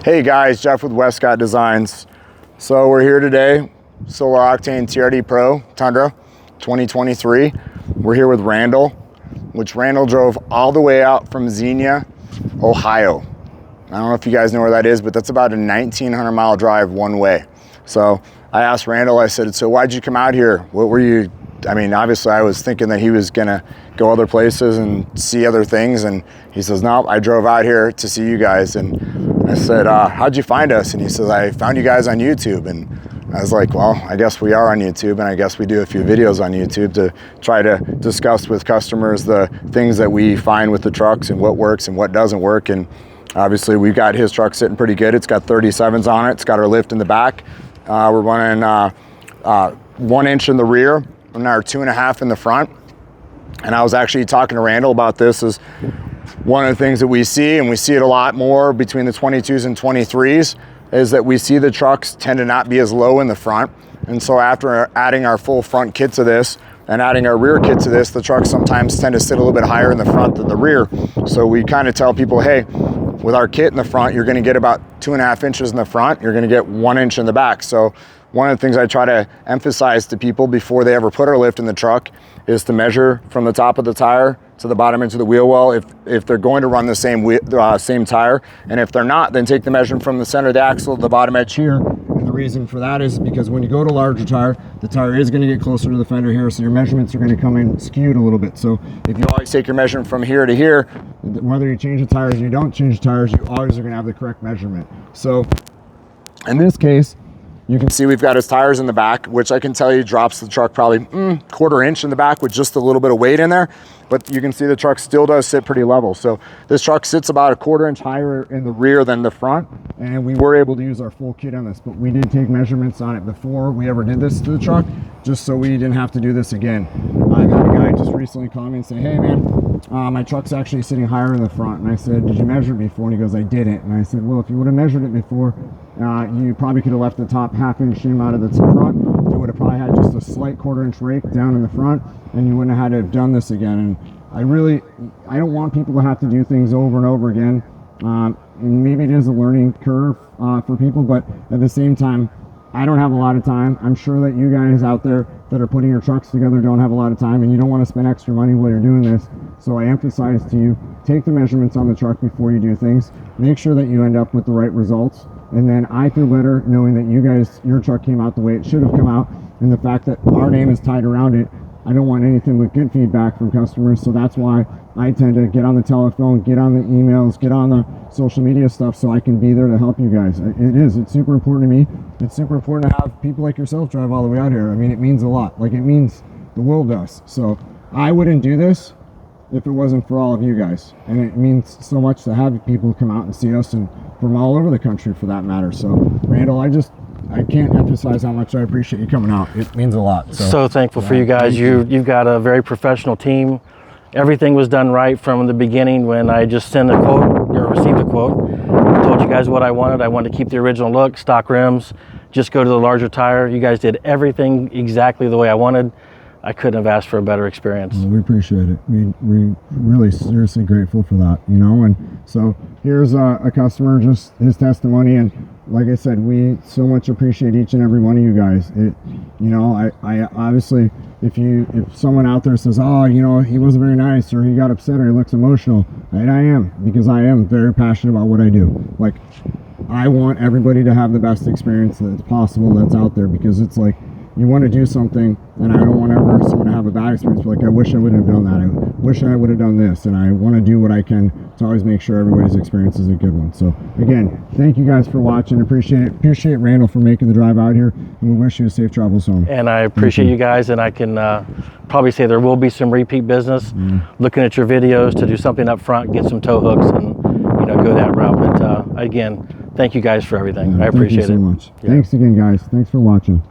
Hey guys, Jeff with Westcott Designs. So we're here today, Solar Octane TRD Pro Tundra 2023. We're here with Randall, which Randall drove all the way out from Xenia, Ohio. I don't know if you guys know where that is, but that's about a 1,900 mile drive one way. So I asked Randall, I said, so why'd you come out here? What were you, I mean, obviously I was thinking that he was gonna go other places and see other things. And he says, no, I drove out here to see you guys. And I said, how'd you find us? And he says, I found you guys on YouTube. And I was like, well, I guess we are on YouTube, and I guess we do a few videos on YouTube to try to discuss with customers the things that we find with the trucks and what works and what doesn't work. And obviously we've got his truck sitting pretty good. It's got 37s on it. It's got our lift in the back. We're running 1 inch in the rear and our 2.5 in the front. And I was actually talking to Randall about this. Is one of the things that we see, and we see it a lot more between the 22s and 23s, is that we see the trucks tend to not be as low in the front. And so after adding our full front kit to this and adding our rear kit to this, the trucks sometimes tend to sit a little bit higher in the front than the rear. So we kind of tell people, hey, with our kit in the front, you're gonna get about 2.5 inches in the front, you're gonna get 1 inch in the back. So one of the things I try to emphasize to people before they ever put our lift in the truck is to measure from the top of the tire to the bottom edge of the wheel well if they're going to run the same tire. And if they're not, then take the measurement from the center of the axle to the bottom edge here. And the reason for that is because when you go to larger tire, the tire is going to get closer to the fender here, so your measurements are going to come in skewed a little bit. So if you always take your measurement from here to here, whether you change the tires or you don't change the tires, you always are going to have the correct measurement. So in this case, you can see we've got his tires in the back, which I can tell you drops the truck probably 1/4 inch in the back with just a little bit of weight in there. But you can see the truck still does sit pretty level. So this truck sits about 1/4 inch higher in the rear than the front. And we were able to use our full kit on this, but we did take measurements on it before we ever did this to the truck, just so we didn't have to do this again. I had a guy just recently call me and say, hey man, my truck's actually sitting higher in the front. And I said, did you measure it before? And he goes, I didn't. And I said, well, if you would have measured it before, you probably could have left the top 1/2 inch trim out of the front. You would have probably had just a slight 1/4 inch rake down in the front, and you wouldn't have had to have done this again. And I don't want people to have to do things over and over again. Maybe it is a learning curve for people, but at the same time, I don't have a lot of time. I'm sure that you guys out there that are putting your trucks together don't have a lot of time, and you don't want to spend extra money while you're doing this. So I emphasize to you, take the measurements on the truck before you do things. Make sure that you end up with the right results. And then I feel better knowing that you guys, your truck came out the way it should have come out, and the fact that our name is tied around it. I don't want anything but good feedback from customers, so that's why I tend to get on the telephone, get on the emails, get on the social media stuff, so I can be there to help you guys. It's super important to me. It's super important to have people like yourself drive all the way out here. I mean, it means a lot. Like, it means the world to us. So I wouldn't do this if it wasn't for all of you guys. And it means so much to have people come out and see us, and from all over the country for that matter. So Randall, I can't emphasize how much I appreciate you coming out. It means a lot. So thankful for you guys. You've got a very professional team. Everything was done right from the beginning. When I just sent a quote or received a quote, I told you guys what I wanted. I wanted to keep the original look, stock rims, just go to the larger tire. You guys did everything exactly the way I wanted. I couldn't have asked for a better experience. Well, we appreciate it. We really seriously grateful for that, you know. And so here's a customer, just his testimony. And like I said, we so much appreciate each and every one of you guys. I obviously, if someone out there says, oh, you know, he wasn't very nice, or he got upset, or he looks emotional, and I am, because I am very passionate about what I do. Like, I want everybody to have the best experience that's possible that's out there, because it's like, you want to do something, and I don't want someone to have a bad experience, but like, I wish I wouldn't have done that. I wish I would have done this, and I want to do what I can to always make sure everybody's experience is a good one. So again, thank you guys for watching. Appreciate Randall for making the drive out here, and we wish you a safe travels home. And I appreciate you guys, and I can probably say there will be some repeat business. Looking at your videos to do something up front, get some tow hooks, and go that route. But again, thank you guys for everything. I appreciate it. Thank you so much. Yeah. Thanks again, guys. Thanks for watching.